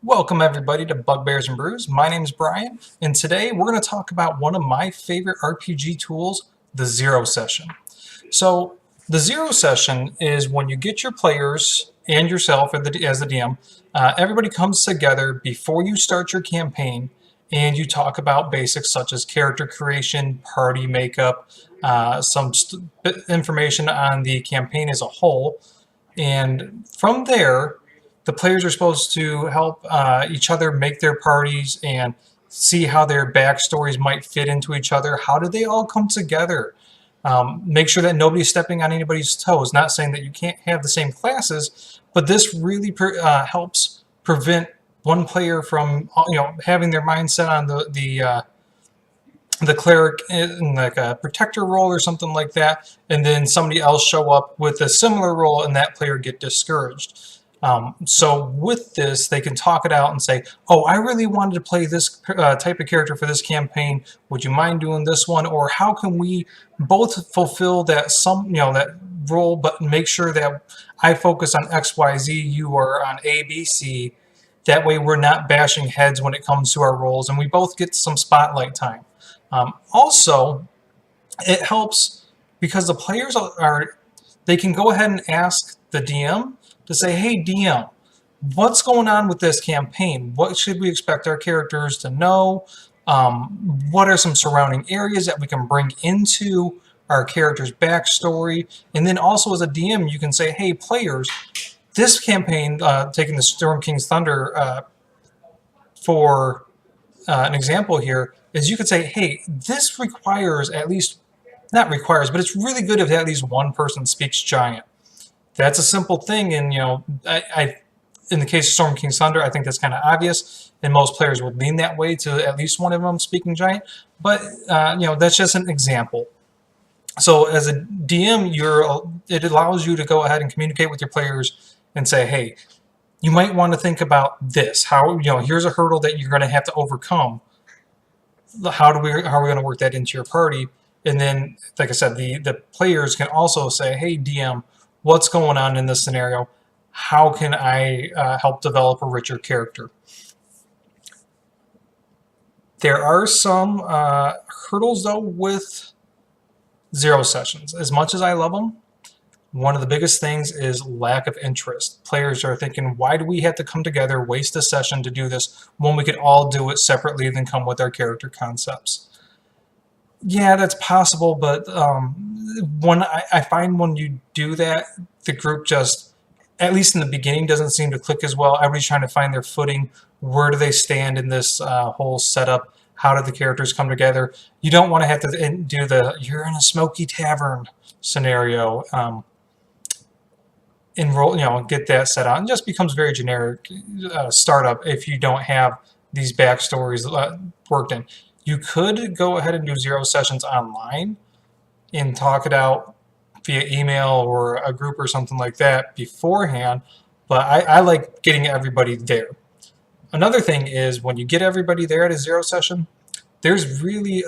Welcome everybody to Bugbears and Brews. My name is Brian, and today we're going to talk about one of my favorite RPG tools, the Zero Session. So, the Zero Session is when you get your players and yourself as the DM, everybody comes together before you start your campaign, and you talk about basics such as character creation, party makeup, some information on the campaign as a whole, and from there, the players are supposed to help each other make their parties and see how their backstories might fit into each other. How do they all come together? Make sure that nobody's stepping on anybody's toes. Not saying that you can't have the same classes, but this really helps prevent one player from having their mindset on the cleric in like a protector role or something like that, and then somebody else show up with a similar role and that player get discouraged. So with this, they can talk it out and say, oh, I really wanted to play this type of character for this campaign. Would you mind doing this one? Or how can we both fulfill that that role, but make sure that I focus on X, Y, Z, you are on A, B, C. That way we're not bashing heads when it comes to our roles and we both get some spotlight time. Also, it helps because the players they can go ahead and ask the DM to say, hey, DM, what's going on with this campaign? What should we expect our characters to know? What are some surrounding areas that we can bring into our character's backstory? And then also as a DM, you can say, hey, players, this campaign, taking the Storm King's Thunder for an example here, is you could say, hey, this requires at least, not requires, but it's really good if at least one person speaks Giant. That's a simple thing, and in the case of Storm King's Thunder, I think that's kind of obvious, and most players would lean that way to at least one of them speaking Giant. But that's just an example. So as a DM, it allows you to go ahead and communicate with your players and say, hey, you might want to think about this. Here's a hurdle that you're going to have to overcome. How are we going to work that into your party? And then, like I said, the players can also say, hey, DM, what's going on in this scenario? How can I help develop a richer character? There are some hurdles, though, with Zero Sessions. As much as I love them, one of the biggest things is lack of interest. Players are thinking, why do we have to come together, waste a session to do this, when we could all do it separately and then come with our character concepts? Yeah, that's possible, but when I find when you do that, the group just, at least in the beginning, doesn't seem to click as well. Everybody's trying to find their footing. Where do they stand in this whole setup? How did the characters come together? You don't want to have to do you're in a smoky tavern scenario. Enroll, get that set out, and just becomes very generic startup if you don't have these backstories worked in. You could go ahead and do Zero Sessions online and talk it out via email or a group or something like that beforehand, but I like getting everybody there. Another thing is when you get everybody there at a Zero Session, there's really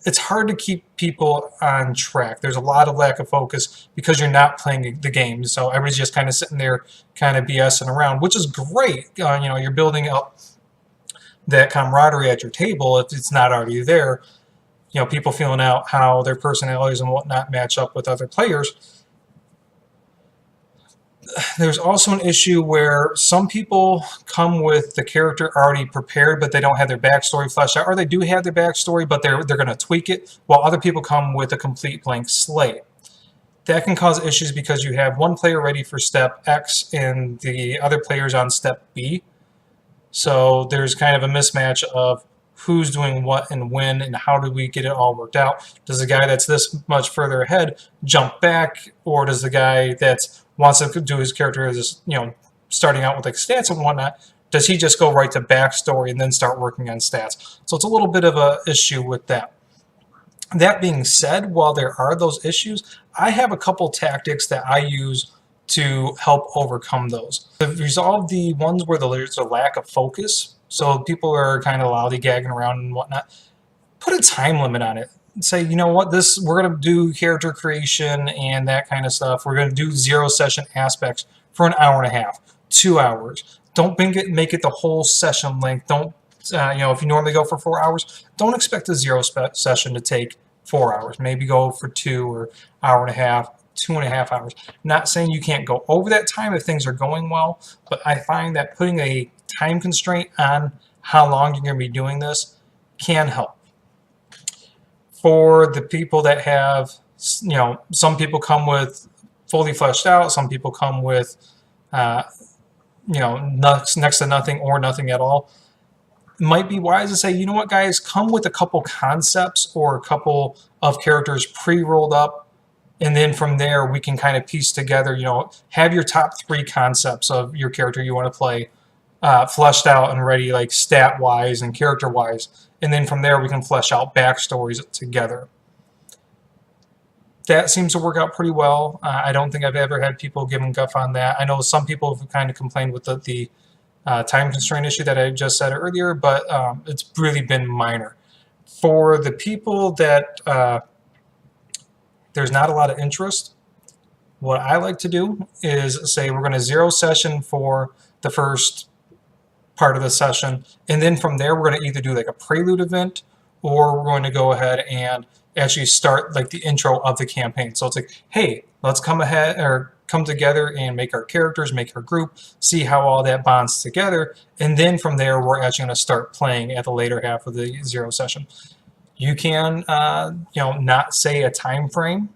it's hard to keep people on track. There's a lot of lack of focus because you're not playing the game. So everybody's just kind of sitting there kind of BSing around, which is great. You're building up that camaraderie at your table if it's not already there. People feeling out how their personalities and whatnot match up with other players. There's also an issue where some people come with the character already prepared, but they don't have their backstory fleshed out, or they do have their backstory, but they're going to tweak it, while other people come with a complete blank slate. That can cause issues because you have one player ready for step X and the other player's on step B. So there's kind of a mismatch of who's doing what and when, and how do we get it all worked out? Does the guy that's this much further ahead jump back, or does the guy that wants to do his character as starting out with like stats and whatnot, does he just go right to backstory and then start working on stats? So it's a little bit of a issue with that. That being said, while there are those issues, I have a couple tactics that I use to help overcome those. To resolve the ones where there's a lack of focus, so people are kind of lollygagging around and whatnot, put a time limit on it. Say, you know what, we're going to do character creation and that kind of stuff. We're going to do Zero Session aspects for an hour and a half, 2 hours. Don't make it the whole session length. Don't if you normally go for 4 hours, don't expect a zero session to take 4 hours. Maybe go for 2 or hour and a half, 2.5 hours. Not saying you can't go over that time if things are going well, but I find that putting a time constraint on how long you're going to be doing this can help. For the people that have, some people come with fully fleshed out, some people come with, next to nothing or nothing at all. It might be wise to say, you know what, guys, come with a couple concepts or a couple of characters pre-rolled up, and then from there we can kind of piece together, have your top 3 concepts of your character you want to play fleshed out and ready, like stat-wise and character-wise, and then from there we can flesh out backstories together. That seems to work out pretty well. I don't think I've ever had people give them guff on that. I know some people have kind of complained with the time constraint issue that I just said earlier, but it's really been minor. For the people that there's not a lot of interest, what I like to do is say we're going to zero session for the first part of the session, and then from there we're going to either do like a prelude event, or we're going to go ahead and actually start like the intro of the campaign. So it's like, hey, let's come together and make our characters, make our group, see how all that bonds together, and then from there we're actually going to start playing at the later half of the zero session. You can not say a time frame.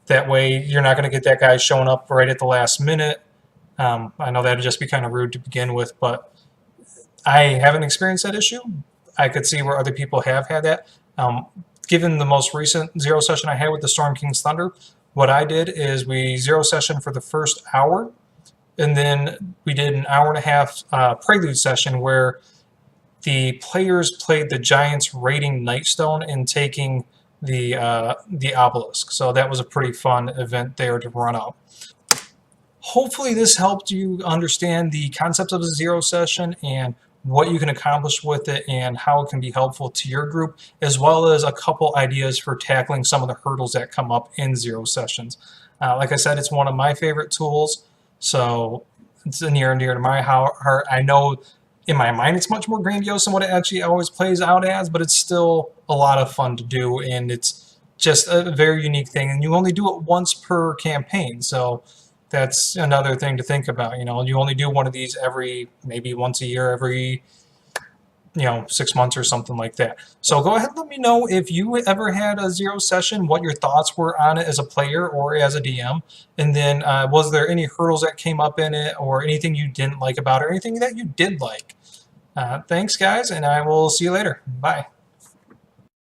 That way you're not going to get that guy showing up right at the last minute. I know that would just be kind of rude to begin with, but I haven't experienced that issue. I could see where other people have had that. Given the most recent zero session I had with the Storm King's Thunder, what I did is we zero session for the first hour, and then we did an hour and a half prelude session where the players played the Giants raiding Nightstone and taking the obelisk. So that was a pretty fun event there to run up. Hopefully this helped you understand the concept of a zero session and what you can accomplish with it and how it can be helpful to your group, as well as a couple ideas for tackling some of the hurdles that come up in zero sessions. Like I said, it's one of my favorite tools, so it's near and dear to my heart. I know in my mind it's much more grandiose than what it actually always plays out as, but it's still a lot of fun to do, and it's just a very unique thing, and you only do it once per campaign, so that's another thing to think about. You only do one of these maybe once a year, every 6 months or something like that. So go ahead and let me know if you ever had a zero session, what your thoughts were on it as a player or as a DM, and then was there any hurdles that came up in it, or anything you didn't like about it, or anything that you did like. Thanks, guys, and I will see you later. Bye.